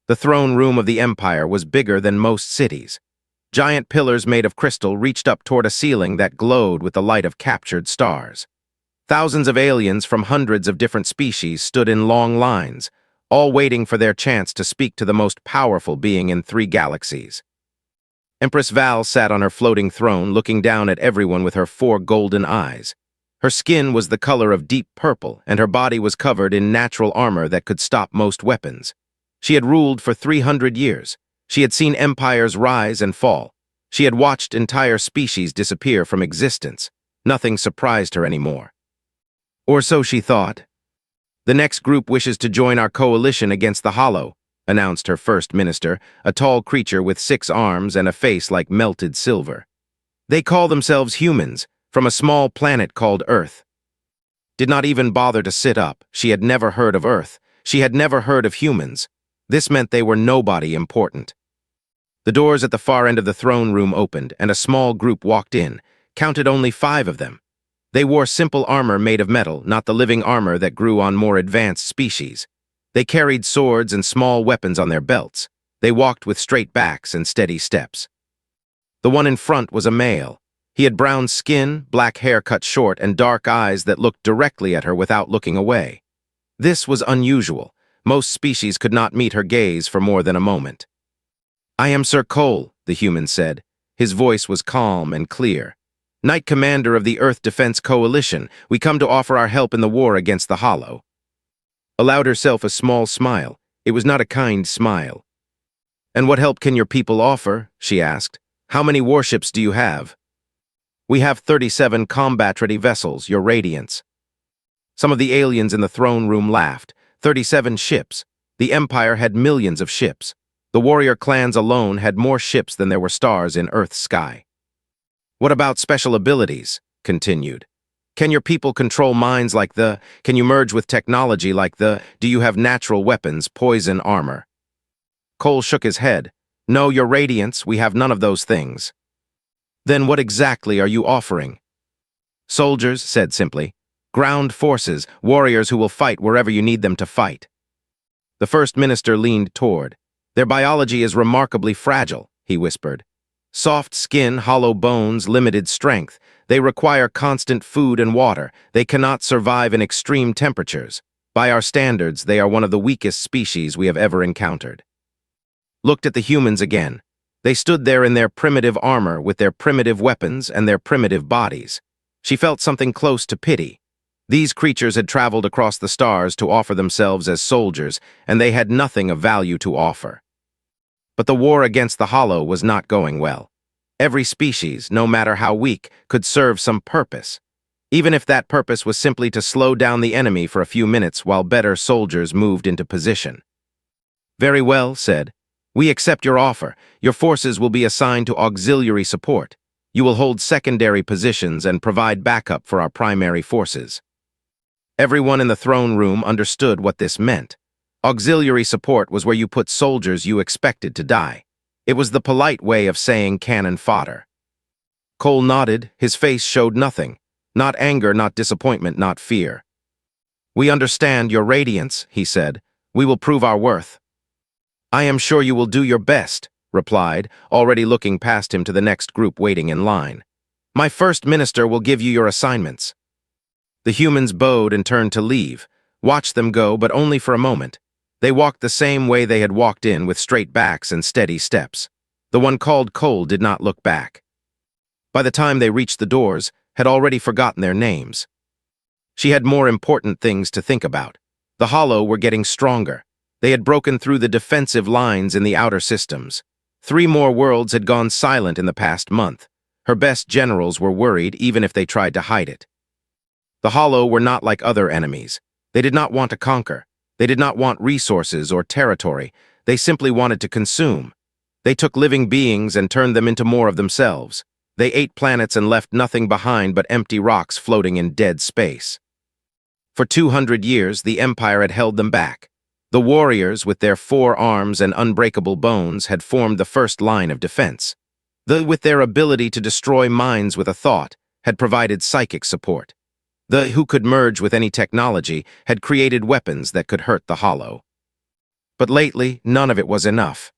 The throne room of the Empire was bigger than most cities. Giant pillars made of crystal reached up toward a ceiling that glowed with the light of captured stars. Thousands of aliens from hundreds of different species stood in long lines, all waiting for their chance to speak to the most powerful being in 3 galaxies. Empress Val sat on her floating throne, looking down at everyone with her 4 golden eyes. Her skin was the color of deep purple, and her body was covered in natural armor that could stop most weapons. She had ruled for 300 years. She had seen empires rise and fall. She had watched entire species disappear from existence. Nothing surprised her anymore. Or so she thought. "The next group wishes to join our coalition against the Hollow," announced her first minister, a tall creature with 6 arms and a face like melted silver. "They call themselves humans, from a small planet called Earth." Did not even bother to sit up. She had never heard of Earth. She had never heard of humans. This meant they were nobody important. The doors at the far end of the throne room opened, and a small group walked in, counted only 5 of them. They wore simple armor made of metal, not the living armor that grew on more advanced species. They carried swords and small weapons on their belts. They walked with straight backs and steady steps. The one in front was a male. He had brown skin, black hair cut short, and dark eyes that looked directly at her without looking away. This was unusual. Most species could not meet her gaze for more than a moment. "I am Sir Cole," the human said. His voice was calm and clear. "Knight Commander of the Earth Defense Coalition, we come to offer our help in the war against the Hollow." Allowed herself a small smile. It was not a kind smile. "And what help can your people offer?" she asked. "How many warships do you have?" "We have 37 combat-ready vessels, Your Radiance." Some of the aliens in the throne room laughed. 37 ships. The Empire had millions of ships. The warrior clans alone had more ships than there were stars in Earth's sky. "What about special abilities?" continued. "Can your people control minds like the? Can you merge with technology like the? Do you have natural weapons, poison armor?" Cole shook his head. "No, Your Radiance, we have none of those things." "Then what exactly are you offering?" "Soldiers," said simply. "Ground forces, warriors who will fight wherever you need them to fight." The first minister leaned toward. "Their biology is remarkably fragile," he whispered. "Soft skin, hollow bones, limited strength. They require constant food and water. They cannot survive in extreme temperatures. By our standards, they are one of the weakest species we have ever encountered." Looked at the humans again. They stood there in their primitive armor with their primitive weapons and their primitive bodies. She felt something close to pity. These creatures had traveled across the stars to offer themselves as soldiers, and they had nothing of value to offer. But the war against the Hollow was not going well. Every species, no matter how weak, could serve some purpose, even if that purpose was simply to slow down the enemy for a few minutes while better soldiers moved into position. "Very well," said. "We accept your offer. Your forces will be assigned to auxiliary support. You will hold secondary positions and provide backup for our primary forces." Everyone in the throne room understood what this meant. Auxiliary support was where you put soldiers you expected to die. It was the polite way of saying cannon fodder. Cole nodded. His face showed nothing. Not anger, not disappointment, not fear. "We understand Your Radiance," he said. "We will prove our worth." "I am sure you will do your best," replied, already looking past him to the next group waiting in line. "My first minister will give you your assignments." The humans bowed and turned to leave. Watched them go, but only for a moment. They walked the same way they had walked in, with straight backs and steady steps. The one called Cole did not look back. By the time they reached the doors, had already forgotten their names. She had more important things to think about. The Hollow were getting stronger. They had broken through the defensive lines in the outer systems. 3 more worlds had gone silent in the past month. Her best generals were worried, even if they tried to hide it. The Hollow were not like other enemies. They did not want to conquer. They did not want resources or territory. They simply wanted to consume. They took living beings and turned them into more of themselves. They ate planets and left nothing behind but empty rocks floating in dead space. For 200 years, the Empire had held them back. The warriors, with their 4 arms and unbreakable bones, had formed the first line of defense. With their ability to destroy minds with a thought, had provided psychic support. Who could merge with any technology, had created weapons that could hurt the Hollow. But lately, none of it was enough.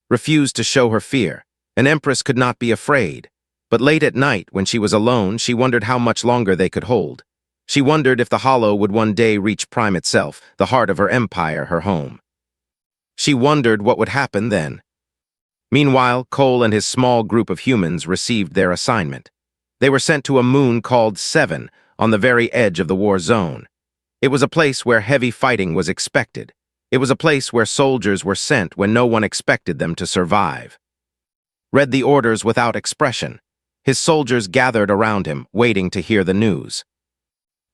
Refused to show her fear. An Empress could not be afraid. But late at night, when she was alone, she wondered how much longer they could hold. She wondered if the Hollow would one day reach Prime itself, the heart of her empire, her home. She wondered what would happen then. Meanwhile, Cole and his small group of humans received their assignment. They were sent to a moon called Seven, on the very edge of the war zone. It was a place where heavy fighting was expected. It was a place where soldiers were sent when no one expected them to survive. Read the orders without expression. His soldiers gathered around him, waiting to hear the news.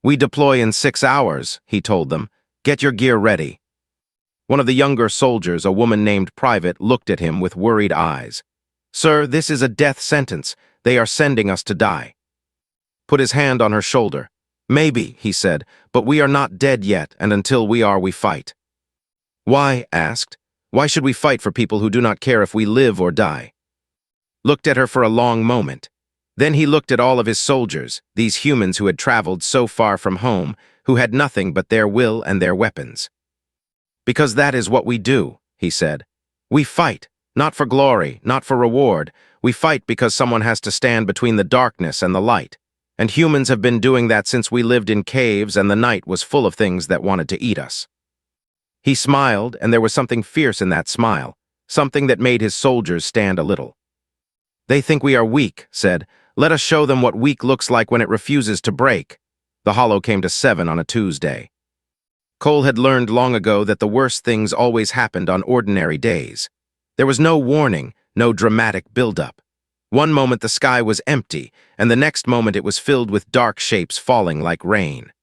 "We deploy in 6 hours," he told them. "Get your gear ready." One of the younger soldiers, a woman named Private, looked at him with worried eyes. "Sir, this is a death sentence. They are sending us to die." Put his hand on her shoulder. "Maybe," he said, "but we are not dead yet, and until we are, we fight." "Why?" asked. "Why should we fight for people who do not care if we live or die?" Looked at her for a long moment. Then he looked at all of his soldiers, these humans who had traveled so far from home, who had nothing but their will and their weapons. "Because that is what we do," he said. "We fight, not for glory, not for reward. We fight because someone has to stand between the darkness and the light. And humans have been doing that since we lived in caves and the night was full of things that wanted to eat us." He smiled, and there was something fierce in that smile, something that made his soldiers stand a little. "They think we are weak," said. "Let us show them what weak looks like when it refuses to break." The Hollow came to 7 on a Tuesday. Cole had learned long ago that the worst things always happened on ordinary days. There was no warning, no dramatic build-up. One moment the sky was empty, and the next moment it was filled with dark shapes falling like rain.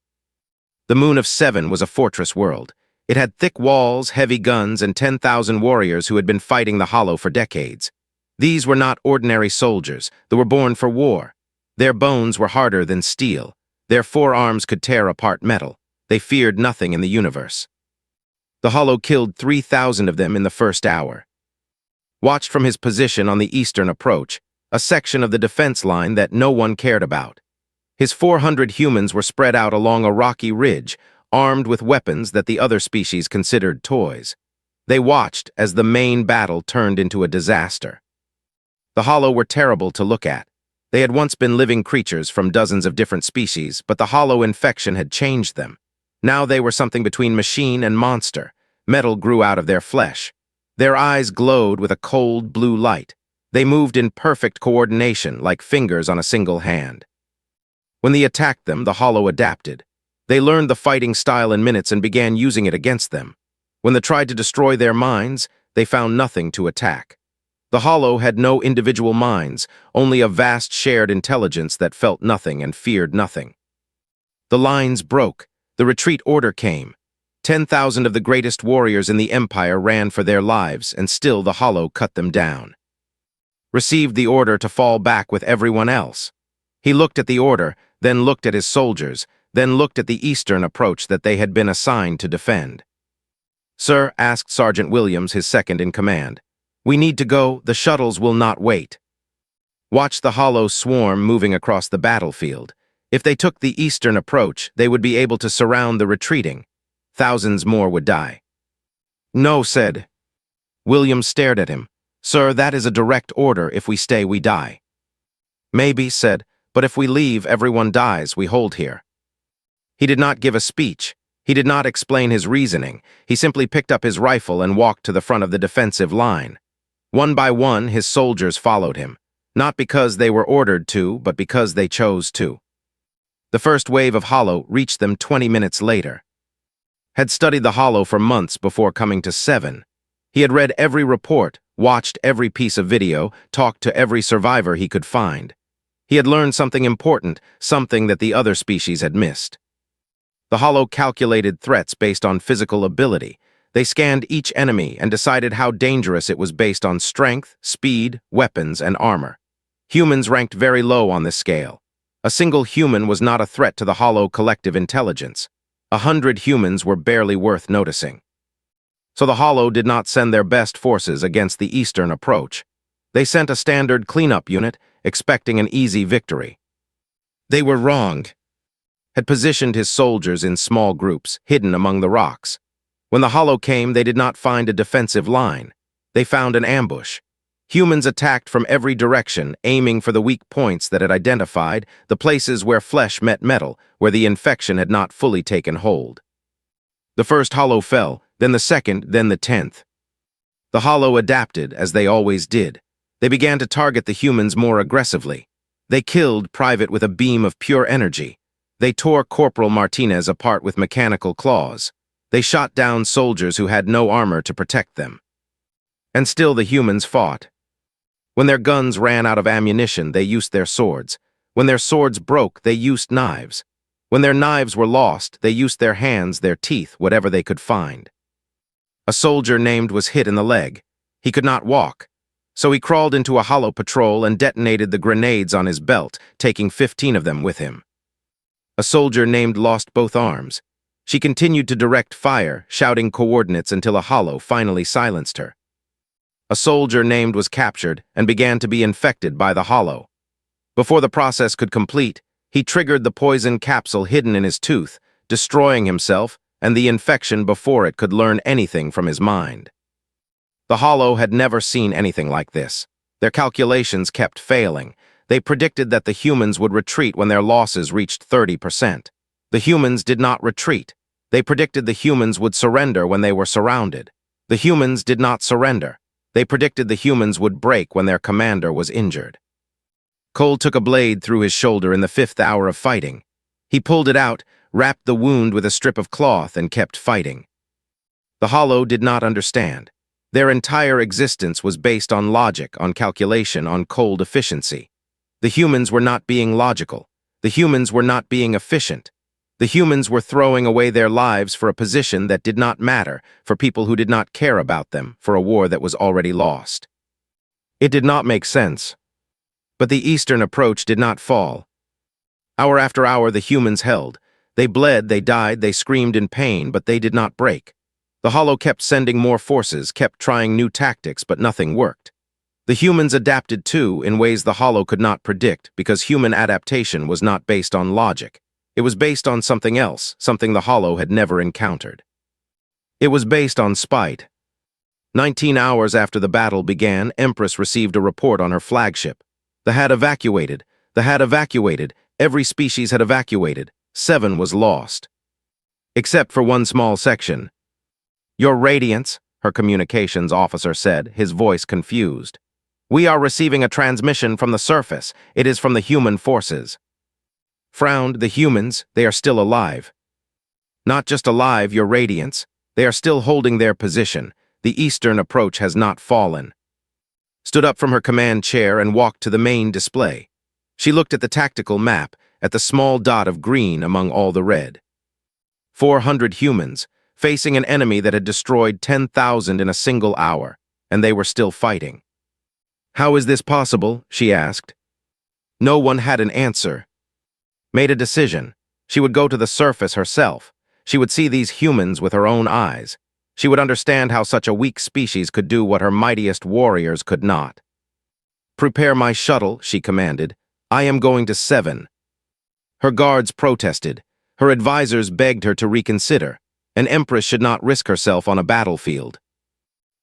The moon of 7 was a fortress world. It had thick walls, heavy guns, and 10,000 warriors who had been fighting the Hollow for decades. These were not ordinary soldiers. They were born for war. Their bones were harder than steel. Their forearms could tear apart metal. They feared nothing in the universe. The Hollow killed 3,000 of them in the first hour. Watched from his position on the eastern approach, a section of the defense line that no one cared about. His 400 humans were spread out along a rocky ridge, armed with weapons that the other species considered toys. They watched as the main battle turned into a disaster. The Hollow were terrible to look at. They had once been living creatures from dozens of different species, but the Hollow infection had changed them. Now they were something between machine and monster. Metal grew out of their flesh. Their eyes glowed with a cold blue light. They moved in perfect coordination, like fingers on a single hand. When they attacked them, the Hollow adapted. They learned the fighting style in minutes and began using it against them. When they tried to destroy their minds, they found nothing to attack. The Hollow had no individual minds, only a vast shared intelligence that felt nothing and feared nothing. The lines broke. The retreat order came. 10,000 of the greatest warriors in the Empire ran for their lives, and still the Hollow cut them down. Received the order to fall back with everyone else. He looked at the order, then looked at his soldiers, then looked at the eastern approach that they had been assigned to defend. "Sir," asked Sergeant Williams, his second in command, "we need to go. The shuttles will not wait." Watch the Hollow swarm moving across the battlefield. If they took the eastern approach, they would be able to surround the retreating. Thousands more would die. "No," said. Williams stared at him. "Sir, that is a direct order. If we stay, we die." "Maybe," said, "but if we leave, everyone dies. We hold here." He did not give a speech. He did not explain his reasoning. He simply picked up his rifle and walked to the front of the defensive line. One by one, his soldiers followed him, not because they were ordered to, but because they chose to. The first wave of Hollow reached them 20 minutes later. Had studied the Hollow for months before coming to 7. He had read every report, watched every piece of video, talked to every survivor he could find. He had learned something important, something that the other species had missed. The Hollow calculated threats based on physical ability. They scanned each enemy and decided how dangerous it was based on strength, speed, weapons, and armor. Humans ranked very low on this scale. A single human was not a threat to the Hollow collective intelligence. 100 humans were barely worth noticing. So the Hollow did not send their best forces against the eastern approach. They sent a standard cleanup unit, expecting an easy victory. They were wrong. Had positioned his soldiers in small groups, hidden among the rocks. When the Hollow came, they did not find a defensive line. They found an ambush. Humans attacked from every direction, aiming for the weak points that it identified, the places where flesh met metal, where the infection had not fully taken hold. The first Hollow fell, then the second, then the 10th. The Hollow adapted, as they always did. They began to target the humans more aggressively. They killed Private with a beam of pure energy. They tore Corporal Martinez apart with mechanical claws. They shot down soldiers who had no armor to protect them. And still the humans fought. When their guns ran out of ammunition, they used their swords. When their swords broke, they used knives. When their knives were lost, they used their hands, their teeth, whatever they could find. A soldier named was hit in the leg. He could not walk. So he crawled into a Hollow patrol and detonated the grenades on his belt, taking 15 of them with him. A soldier named lost both arms. She continued to direct fire, shouting coordinates until a Hollow finally silenced her. A soldier named was captured and began to be infected by the Hollow. Before the process could complete, he triggered the poison capsule hidden in his tooth, destroying himself and the infection before it could learn anything from his mind. The Hollow had never seen anything like this. Their calculations kept failing. They predicted that the humans would retreat when their losses reached 30%. The humans did not retreat. They predicted the humans would surrender when they were surrounded. The humans did not surrender. They predicted the humans would break when their commander was injured. Cole took a blade through his shoulder in the 5th hour of fighting. He pulled it out, wrapped the wound with a strip of cloth, and kept fighting. The Hollow did not understand. Their entire existence was based on logic, on calculation, on cold efficiency. The humans were not being logical. The humans were not being efficient. The humans were throwing away their lives for a position that did not matter, for people who did not care about them, for a war that was already lost. It did not make sense. But the Eastern approach did not fall. Hour after hour the humans held. They bled, they died, they screamed in pain, but they did not break. The Hollow kept sending more forces, kept trying new tactics, but nothing worked. The humans adapted too, in ways the Hollow could not predict, because human adaptation was not based on logic. It was based on something else, something the Hollow had never encountered. It was based on spite. 19 hours after the battle began, Empress received a report on her flagship. The had evacuated. The had evacuated. Every species had evacuated. 7 was lost. Except for one small section. "Your Radiance," her communications officer said, his voice confused. "We are receiving a transmission from the surface. It is from the human forces." Frowned, "The humans, they are still alive." "Not just alive, Your Radiance. They are still holding their position. The Eastern approach has not fallen." Stood up from her command chair and walked to the main display. She looked at the tactical map, at the small dot of green among all the red. 400 humans, facing an enemy that had destroyed 10,000 in a single hour, and they were still fighting. "How is this possible?" she asked. No one had an answer. Made a decision. She would go to the surface herself. She would see these humans with her own eyes. She would understand how such a weak species could do what her mightiest warriors could not. "Prepare my shuttle," she commanded. "I am going to 7. Her guards protested. Her advisors begged her to reconsider. An empress should not risk herself on a battlefield.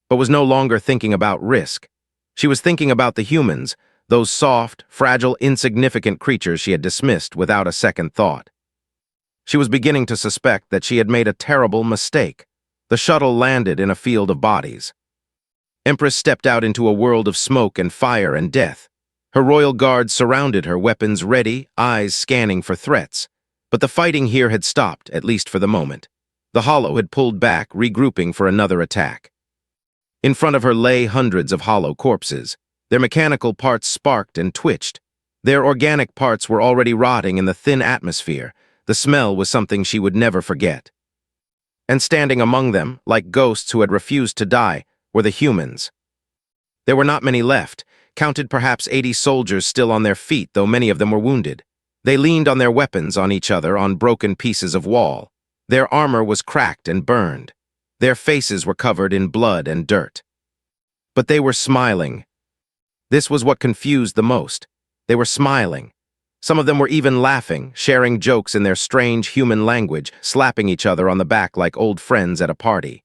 But was no longer thinking about risk. She was thinking about the humans, those soft, fragile, insignificant creatures she had dismissed without a second thought. She was beginning to suspect that she had made a terrible mistake. The shuttle landed in a field of bodies. Empress stepped out into a world of smoke and fire and death. Her royal guards surrounded her, weapons ready, eyes scanning for threats. But the fighting here had stopped, at least for the moment. The Hollow had pulled back, regrouping for another attack. In front of her lay hundreds of Hollow corpses. Their mechanical parts sparked and twitched. Their organic parts were already rotting in the thin atmosphere. The smell was something she would never forget. And standing among them, like ghosts who had refused to die, were the humans. There were not many left, counted perhaps 80 soldiers still on their feet, though many of them were wounded. They leaned on their weapons on each other on broken pieces of wall. Their armor was cracked and burned. Their faces were covered in blood and dirt. But they were smiling. This was what confused the most. They were smiling. Some of them were even laughing, sharing jokes in their strange human language, slapping each other on the back like old friends at a party.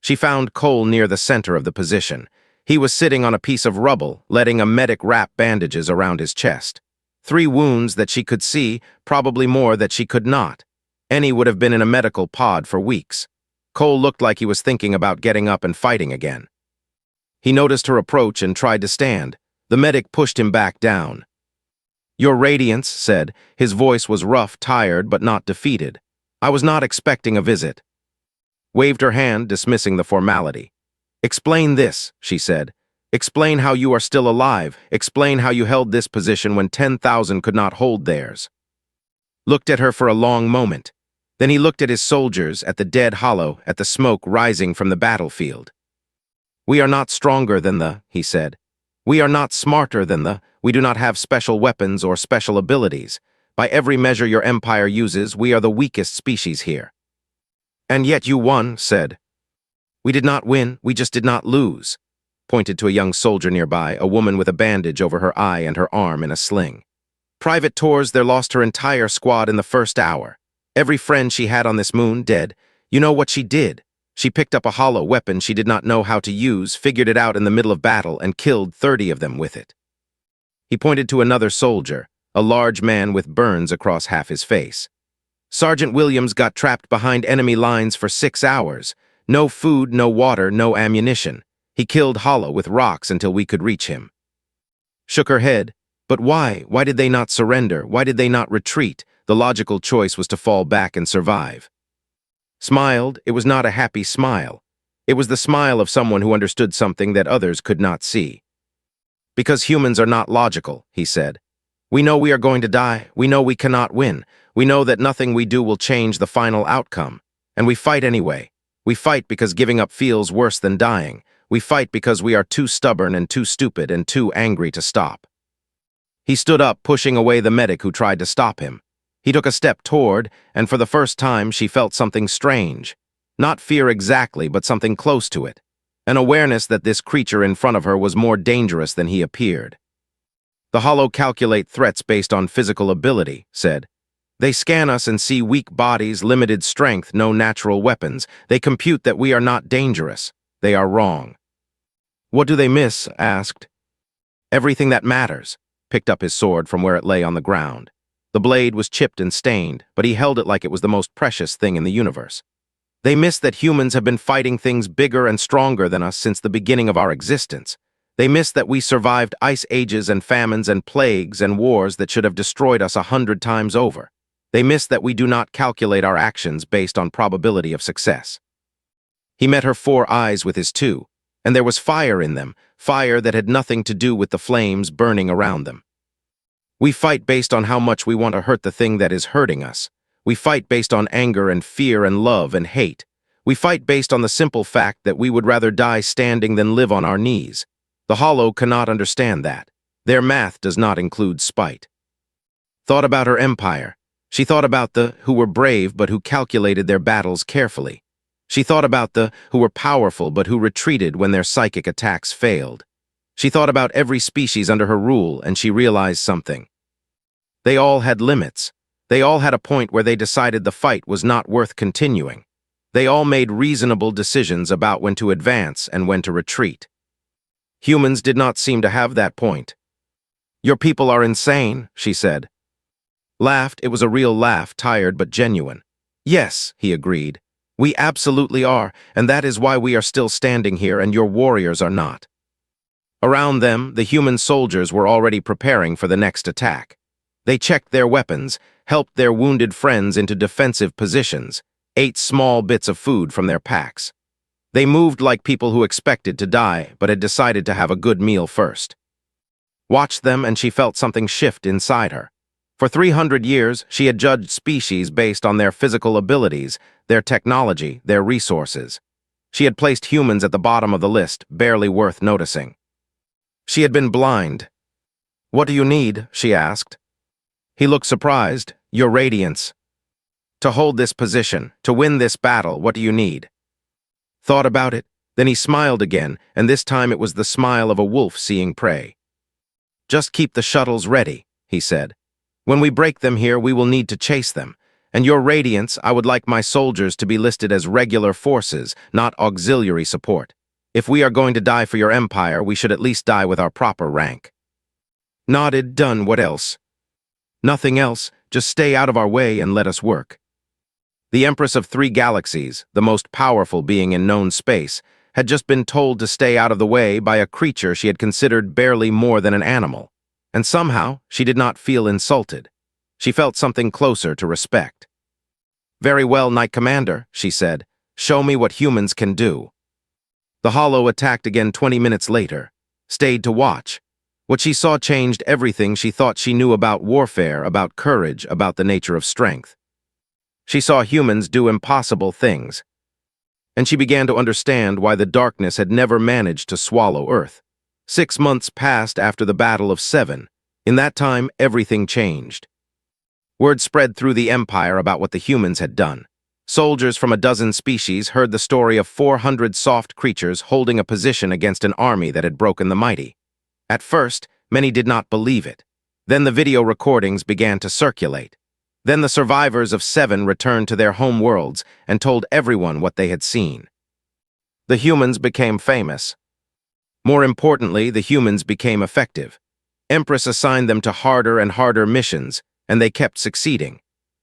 She found Cole near the center of the position. He was sitting on a piece of rubble, letting a medic wrap bandages around his chest. 3 wounds that she could see, probably more that she could not. Any would have been in a medical pod for weeks. Cole looked like he was thinking about getting up and fighting again. He noticed her approach and tried to stand. The medic pushed him back down. "Your Radiance," said. His voice was rough, tired, but not defeated. "I was not expecting a visit." Waved her hand, dismissing the formality. "Explain this," she said. "Explain how you are still alive. Explain how you held this position when 10,000 could not hold theirs." Looked at her for a long moment. Then he looked at his soldiers, at the dead hollow, at the smoke rising from the battlefield. "We are not stronger than the," he said. "We are not smarter than the, we do not have special weapons or special abilities. By every measure your empire uses, we are the weakest species here." "And yet you won," said. "We did not win, we just did not lose," pointed to a young soldier nearby, a woman with a bandage over her eye and her arm in a sling. "Private Tours there lost her entire squad in the first hour. Every friend she had on this moon dead. You know what she did? She picked up a hollow weapon she did not know how to use, figured it out in the middle of battle, and killed 30 of them with it." He pointed to another soldier, a large man with burns across half his face. "Sergeant Williams got trapped behind enemy lines for 6 hours. No food, no water, no ammunition. He killed Hollow with rocks until we could reach him." Shook her head. "But why? Why did they not surrender? Why did they not retreat? The logical choice was to fall back and survive." Smiled. It was not a happy smile. It was the smile of someone who understood something that others could not see. "Because humans are not logical," he said. "We know we are going to die. We know we cannot win. We know that nothing we do will change the final outcome. And we fight anyway. We fight because giving up feels worse than dying. We fight because we are too stubborn and too stupid and too angry to stop." He stood up, pushing away the medic who tried to stop him. He took a step toward, and for the first time she felt something strange. Not fear exactly, but something close to it. An awareness that this creature in front of her was more dangerous than he appeared. "The Hollow calculate threats based on physical ability," said. "They scan us and see weak bodies, limited strength, no natural weapons. They compute that we are not dangerous. They are wrong." "What do they miss?" asked. "Everything that matters." Picked up his sword from where it lay on the ground. The blade was chipped and stained, but he held it like it was the most precious thing in the universe. "They miss that humans have been fighting things bigger and stronger than us since the beginning of our existence. They miss that we survived ice ages and famines and plagues and wars that should have destroyed us 100 times over. They miss that we do not calculate our actions based on probability of success." He met her 4 eyes with his 2, and there was fire in them, fire that had nothing to do with the flames burning around them. "We fight based on how much we want to hurt the thing that is hurting us. We fight based on anger and fear and love and hate. We fight based on the simple fact that we would rather die standing than live on our knees. The Hollow cannot understand that. Their math does not include spite." Thought about her empire. She thought about the who were brave but who calculated their battles carefully. She thought about the who were powerful but who retreated when their psychic attacks failed. She thought about every species under her rule, and she realized something. They all had limits. They all had a point where they decided the fight was not worth continuing. They all made reasonable decisions about when to advance and when to retreat. Humans did not seem to have that point. "Your people are insane," she said. Laughed. It was a real laugh, tired but genuine. "Yes," he agreed. "We absolutely are, and that is why we are still standing here and your warriors are not." Around them, the human soldiers were already preparing for the next attack. They checked their weapons, helped their wounded friends into defensive positions, ate small bits of food from their packs. They moved like people who expected to die but had decided to have a good meal first. Watched them and she felt something shift inside her. For 300 years, she had judged species based on their physical abilities, their technology, their resources. She had placed humans at the bottom of the list, barely worth noticing. She had been blind. "What do you need?" she asked. He looked surprised. "Your Radiance. To hold this position, to win this battle, what do you need?" Thought about it, then he smiled again, and this time it was the smile of a wolf seeing prey. "Just keep the shuttles ready," he said. When we break them here, we will need to chase them. And your radiance, I would like my soldiers to be listed as regular forces, not auxiliary support. If we are going to die for your empire, we should at least die with our proper rank." Nodded, done, what else? Nothing else, just stay out of our way and let us work. The Empress of 3 galaxies, the most powerful being in known space, had just been told to stay out of the way by a creature she had considered barely more than an animal. And somehow, she did not feel insulted. She felt something closer to respect. "Very well, Knight Commander," she said. "Show me what humans can do." The Hollow attacked again 20 minutes later, stayed to watch. What she saw changed everything she thought she knew about warfare, about courage, about the nature of strength. She saw humans do impossible things. And she began to understand why the darkness had never managed to swallow Earth. 6 months passed after the Battle of 7. In that time, everything changed. Word spread through the Empire about what the humans had done. Soldiers from a dozen species heard the story of 400 soft creatures holding a position against an army that had broken the mighty. At first, many did not believe it. Then the video recordings began to circulate. Then the survivors of 7 returned to their home worlds and told everyone what they had seen. The humans became famous. More importantly, the humans became effective. Empress assigned them to harder and harder missions, and they kept succeeding.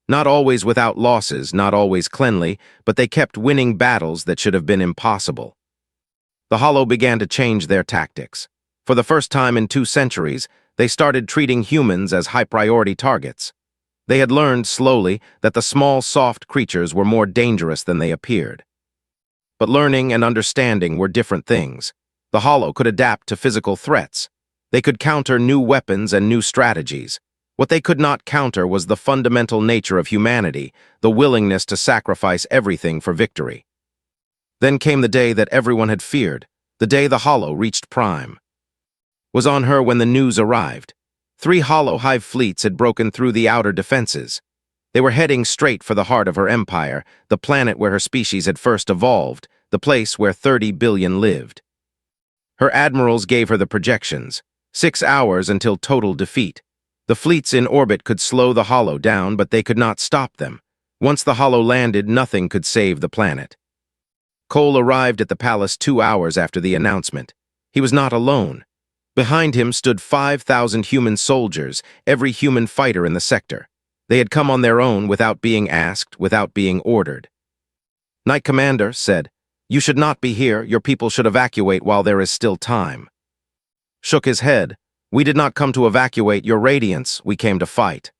Not always without losses, not always cleanly, but they kept winning battles that should have been impossible. The Hollow began to change their tactics. For the first time in 2 centuries, they started treating humans as high-priority targets. They had learned slowly that the small, soft creatures were more dangerous than they appeared. But learning and understanding were different things. The Hollow could adapt to physical threats. They could counter new weapons and new strategies. What they could not counter was the fundamental nature of humanity, the willingness to sacrifice everything for victory. Then came the day that everyone had feared, the day the Hollow reached prime. Was on her when the news arrived. 3 Hollow Hive fleets had broken through the outer defenses. They were heading straight for the heart of her empire, the planet where her species had first evolved, the place where 30 billion lived. Her admirals gave her the projections. 6 hours until total defeat. The fleets in orbit could slow the Hollow down, but they could not stop them. Once the Hollow landed, nothing could save the planet. Cole arrived at the palace 2 hours after the announcement. He was not alone. Behind him stood 5,000 human soldiers, every human fighter in the sector. They had come on their own without being asked, without being ordered. Knight Commander said, "You should not be here. Your people should evacuate while there is still time." Shook his head. "We did not come to evacuate your radiance. We came to fight.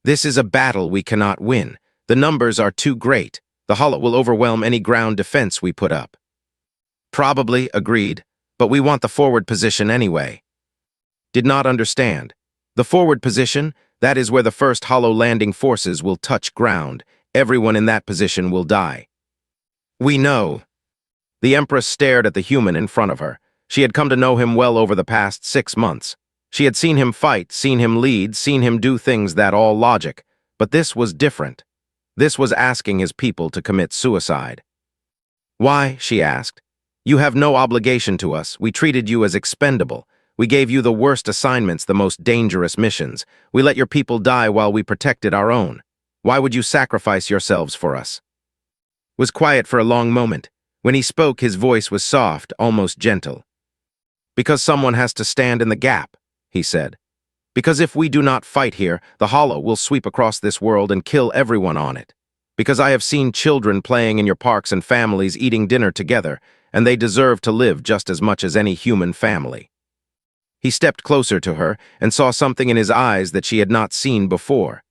This is a battle we cannot win. The numbers are too great. The Hollow will overwhelm any ground defense we put up." "Probably," agreed. "But we want the forward position anyway." Did not understand. The forward position, that is where the first Hollow landing forces will touch ground. Everyone in that position will die. "We know." The Empress stared at the human in front of her. She had come to know him well over the past 6 months. She had seen him fight, seen him lead, seen him do things that all logic. But this was different. This was asking his people to commit suicide. "Why?" she asked. "You have no obligation to us. We treated you as expendable. We gave you the worst assignments, the most dangerous missions. We let your people die while we protected our own. Why would you sacrifice yourselves for us?" Was quiet for a long moment. When he spoke, his voice was soft, almost gentle. "Because someone has to stand in the gap," he said. "Because if we do not fight here, the Hollow will sweep across this world and kill everyone on it. Because I have seen children playing in your parks and families eating dinner together, and they deserve to live just as much as any human family." He stepped closer to her and saw something in his eyes that she had not seen before.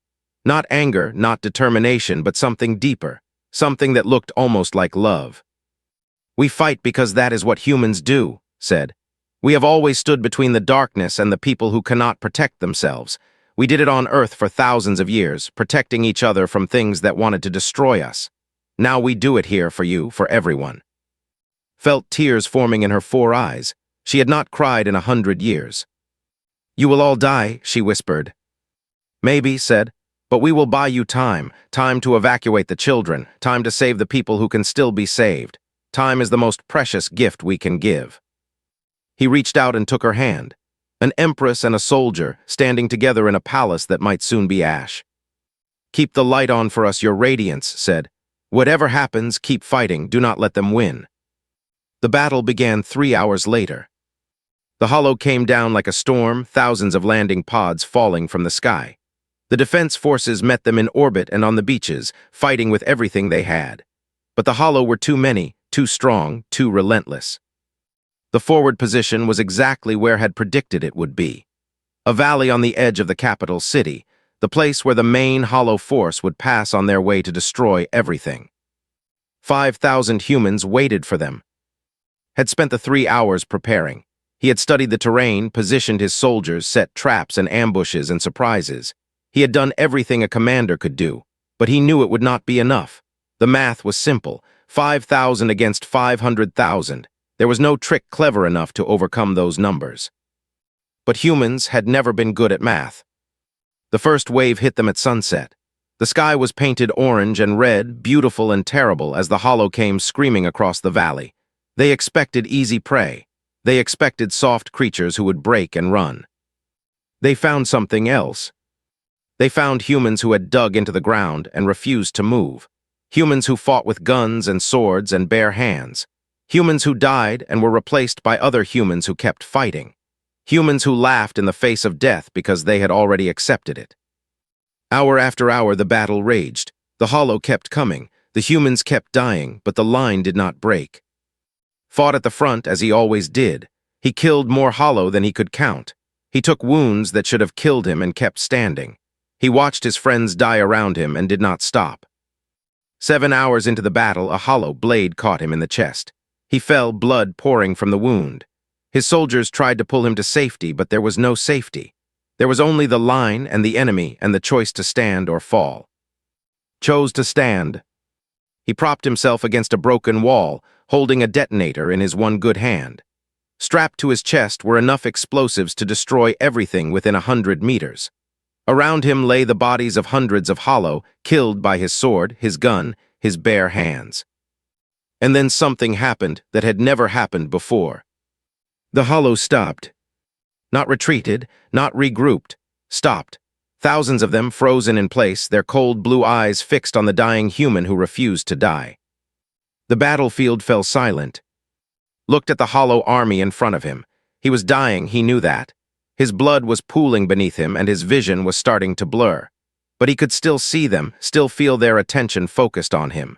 Not anger, not determination, but something deeper, something that looked almost like love. "We fight because that is what humans do," said. "We have always stood between the darkness and the people who cannot protect themselves. We did it on Earth for thousands of years, protecting each other from things that wanted to destroy us. Now we do it here for you, for everyone." Felt tears forming in her 4 eyes. She had not cried in 100 years. "You will all die," she whispered. "Maybe," said, "but we will buy you time, time to evacuate the children, time to save the people who can still be saved. Time is the most precious gift we can give." He reached out and took her hand. An empress and a soldier, standing together in a palace that might soon be ash. "Keep the light on for us, your radiance," said. "Whatever happens, keep fighting, do not let them win." The battle began 3 hours later. The hollow came down like a storm, thousands of landing pods falling from the sky. The defense forces met them in orbit and on the beaches, fighting with everything they had. But the hollow were too many, too strong, too relentless. The forward position was exactly where had predicted it would be. A valley on the edge of the capital city, the place where the main hollow force would pass on their way to destroy everything. 5,000 humans waited for them. Had spent the 3 hours preparing. He had studied the terrain, positioned his soldiers, set traps and ambushes and surprises. He had done everything a commander could do, but he knew it would not be enough. The math was simple, 5,000 against 500,000. There was no trick clever enough to overcome those numbers. But humans had never been good at math. The first wave hit them at sunset. The sky was painted orange and red, beautiful and terrible as the hollow came screaming across the valley. They expected easy prey. They expected soft creatures who would break and run. They found something else. They found humans who had dug into the ground and refused to move. Humans who fought with guns and swords and bare hands. Humans who died and were replaced by other humans who kept fighting. Humans who laughed in the face of death because they had already accepted it. Hour after hour the battle raged. The hollow kept coming. The humans kept dying, but the line did not break. Fought at the front as he always did. He killed more hollow than he could count. He took wounds that should have killed him and kept standing. He watched his friends die around him and did not stop. 7 hours into the battle, a hollow blade caught him in the chest. He fell, blood pouring from the wound. His soldiers tried to pull him to safety, but there was no safety. There was only the line and the enemy and the choice to stand or fall. Chose to stand. He propped himself against a broken wall, holding a detonator in his one good hand. Strapped to his chest were enough explosives to destroy everything within 100 meters. Around him lay the bodies of hundreds of hollow, killed by his sword, his gun, his bare hands. And then something happened that had never happened before. The hollow stopped. Not retreated, not regrouped. Stopped. Thousands of them frozen in place, their cold blue eyes fixed on the dying human who refused to die. The battlefield fell silent. Looked at the hollow army in front of him. He was dying, he knew that. His blood was pooling beneath him and his vision was starting to blur. But he could still see them, still feel their attention focused on him.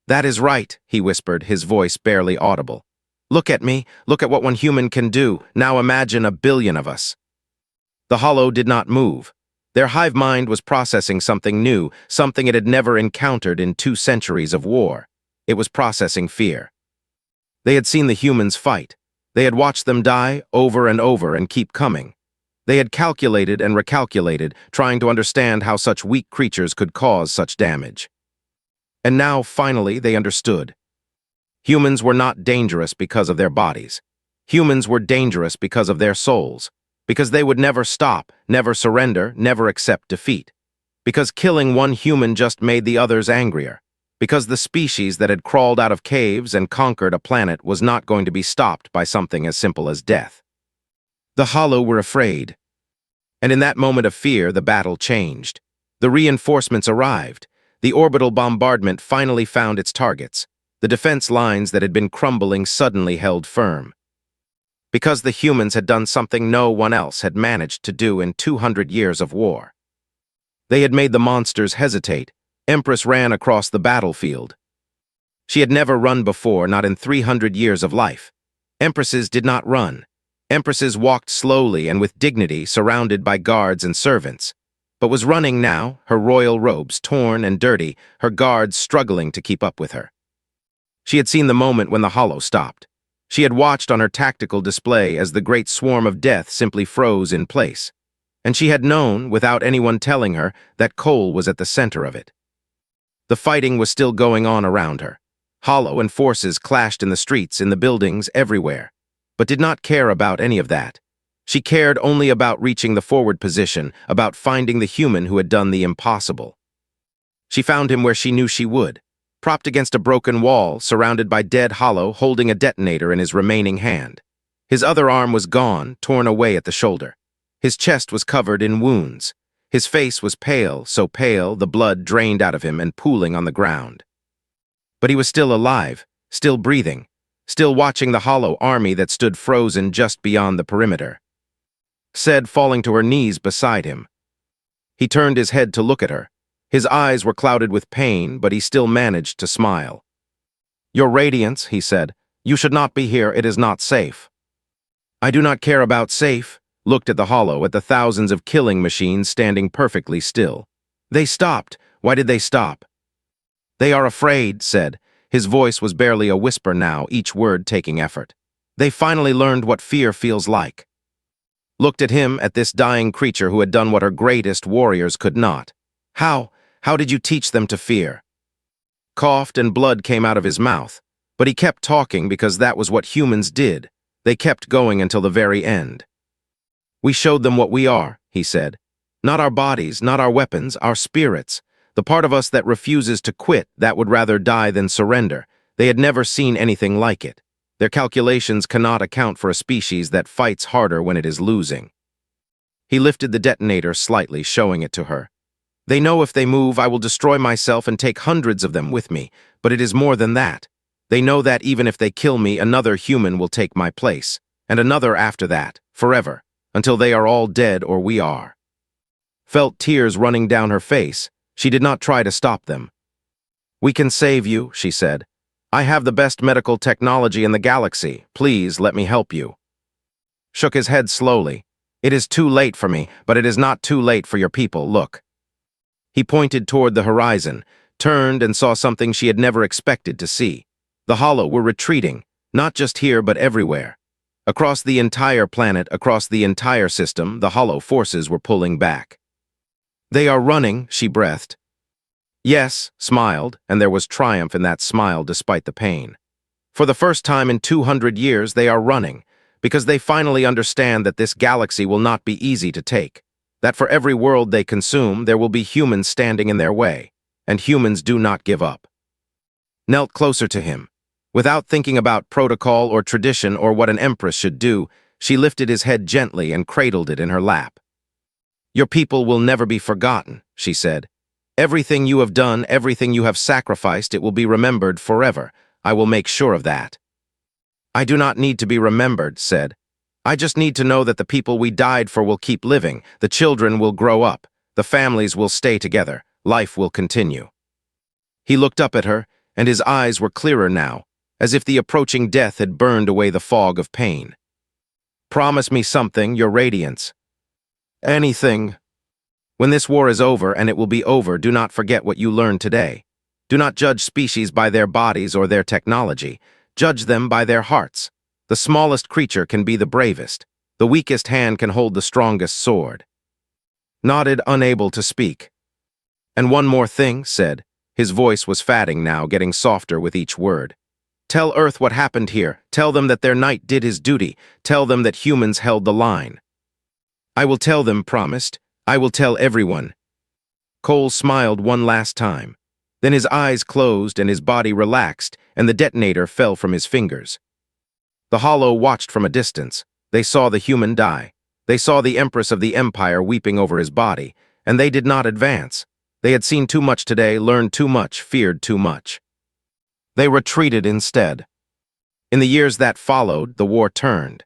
"That is right," he whispered, his voice barely audible. "Look at me, look at what one human can do. Now imagine 1,000,000,000 of us." The hollow did not move. Their hive mind was processing something new, something it had never encountered in 2 centuries of war. It was processing fear. They had seen the humans fight. They had watched them die over and over and keep coming. They had calculated and recalculated, trying to understand how such weak creatures could cause such damage. And now, finally, they understood. Humans were not dangerous because of their bodies. Humans were dangerous because of their souls. Because they would never stop, never surrender, never accept defeat. Because killing one human just made the others angrier. Because the species that had crawled out of caves and conquered a planet was not going to be stopped by something as simple as death. The hollow were afraid. And in that moment of fear, the battle changed. The reinforcements arrived. The orbital bombardment finally found its targets. The defense lines that had been crumbling suddenly held firm. Because the humans had done something no one else had managed to do in 200 years of war. They had made the monsters hesitate. Empress ran across the battlefield. She had never run before, not in 300 years of life. Empresses did not run. Empresses walked slowly and with dignity, surrounded by guards and servants. But was running now, her royal robes torn and dirty, her guards struggling to keep up with her. She had seen the moment when the hollow stopped. She had watched on her tactical display as the great swarm of death simply froze in place. And she had known, without anyone telling her, that Cole was at the center of it. The fighting was still going on around her. Hollow and forces clashed in the streets, in the buildings, everywhere. But did not care about any of that. She cared only about reaching the forward position, about finding the human who had done the impossible. She found him where she knew she would, propped against a broken wall, surrounded by dead hollow, holding a detonator in his remaining hand. His other arm was gone, torn away at the shoulder. His chest was covered in wounds. His face was pale, so pale the blood drained out of him and pooling on the ground. But he was still alive, still breathing, still watching the hollow army that stood frozen just beyond the perimeter. Said, falling to her knees beside him. He turned his head to look at her. His eyes were clouded with pain, but he still managed to smile. "Your radiance," he said. "You should not be here. It is not safe." "I do not care about safe," looked at the hollow, at the thousands of killing machines standing perfectly still. They stopped. Why did they stop? "They are afraid," said. His voice was barely a whisper now, each word taking effort. "They finally learned what fear feels like." Looked at him, at this dying creature who had done what her greatest warriors could not. How did you teach them to fear?" Coughed and blood came out of his mouth, but he kept talking because that was what humans did. They kept going until the very end. "We showed them what we are," he said. "Not our bodies, not our weapons, our spirits. The part of us that refuses to quit, that would rather die than surrender. They had never seen anything like it. Their calculations cannot account for a species that fights harder when it is losing." He lifted the detonator slightly, showing it to her. "They know if they move, I will destroy myself and take hundreds of them with me, but it is more than that. They know that even if they kill me, another human will take my place, and another after that, forever, until they are all dead or we are." Felt tears running down her face. She did not try to stop them. "We can save you," she said. "I have the best medical technology in the galaxy. Please let me help you." Shook his head slowly. "It is too late for me, but it is not too late for your people. Look." He pointed toward the horizon, turned and saw something she had never expected to see. The hollow were retreating, not just here but everywhere. Across the entire planet, across the entire system, the hollow forces were pulling back. "They are running," she breathed. "Yes," smiled, and there was triumph in that smile despite the pain. "For the first time in 200 years, they are running, because they finally understand that this galaxy will not be easy to take. That for every world they consume, there will be humans standing in their way, and humans do not give up." Knelt closer to him. Without thinking about protocol or tradition or what an empress should do, she lifted his head gently and cradled it in her lap. "Your people will never be forgotten," she said. "Everything you have done, everything you have sacrificed, it will be remembered forever. I will make sure of that." "I do not need to be remembered," said. "I just need to know that the people we died for will keep living, the children will grow up, the families will stay together, life will continue." He looked up at her, and his eyes were clearer now, as if the approaching death had burned away the fog of pain. "Promise me something, your radiance." "Anything." "When this war is over, and it will be over, do not forget what you learned today. Do not judge species by their bodies or their technology. Judge them by their hearts. The smallest creature can be the bravest. The weakest hand can hold the strongest sword." Nodded, unable to speak. "And one more thing," said. His voice was fading now, getting softer with each word. "Tell Earth what happened here. Tell them that their knight did his duty. Tell them that humans held the line." "I will tell them," promised. "I will tell everyone." Cole smiled one last time. Then his eyes closed and his body relaxed, and the detonator fell from his fingers. The hollow watched from a distance. They saw the human die. They saw the Empress of the Empire weeping over his body, and they did not advance. They had seen too much today, learned too much, feared too much. They retreated instead. In the years that followed, the war turned.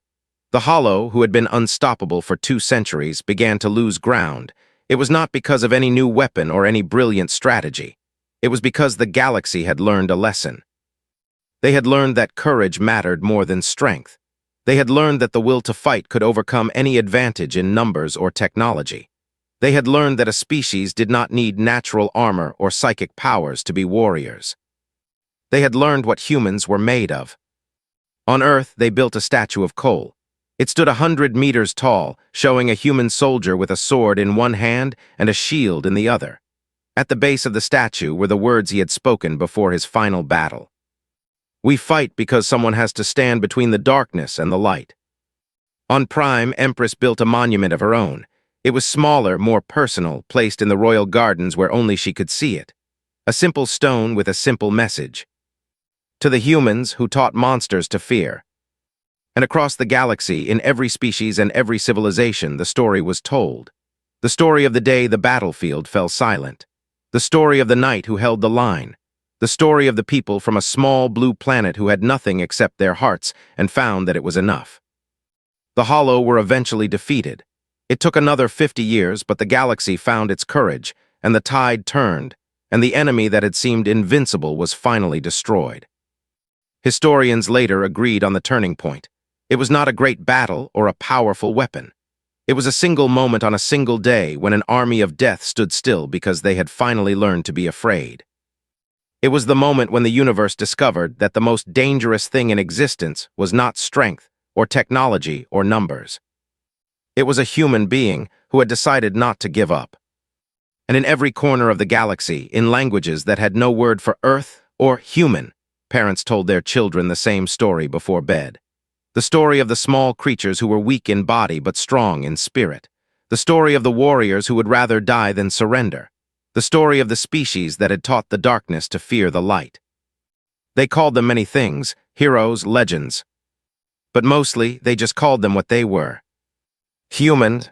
The hollow, who had been unstoppable for 2 centuries, began to lose ground. It was not because of any new weapon or any brilliant strategy. It was because the galaxy had learned a lesson. They had learned that courage mattered more than strength. They had learned that the will to fight could overcome any advantage in numbers or technology. They had learned that a species did not need natural armor or psychic powers to be warriors. They had learned what humans were made of. On Earth, they built a statue of Cole. It stood 100 meters tall, showing a human soldier with a sword in one hand and a shield in the other. At the base of the statue were the words he had spoken before his final battle. "We fight because someone has to stand between the darkness and the light." On Prime, Empress built a monument of her own. It was smaller, more personal, placed in the royal gardens where only she could see it. A simple stone with a simple message. To the humans who taught monsters to fear. And across the galaxy, in every species and every civilization, the story was told. The story of the day the battlefield fell silent. The story of the knight who held the line. The story of the people from a small blue planet who had nothing except their hearts and found that it was enough. The Hollow were eventually defeated. It took another 50 years, but the galaxy found its courage, and the tide turned, and the enemy that had seemed invincible was finally destroyed. Historians later agreed on the turning point. It was not a great battle or a powerful weapon. It was a single moment on a single day when an army of death stood still because they had finally learned to be afraid. It was the moment when the universe discovered that the most dangerous thing in existence was not strength, or technology, or numbers. It was a human being who had decided not to give up. And in every corner of the galaxy, in languages that had no word for Earth or human, parents told their children the same story before bed. The story of the small creatures who were weak in body but strong in spirit. The story of the warriors who would rather die than surrender. The story of the species that had taught the darkness to fear the light. They called them many things, heroes, legends. But mostly, they just called them what they were. Human,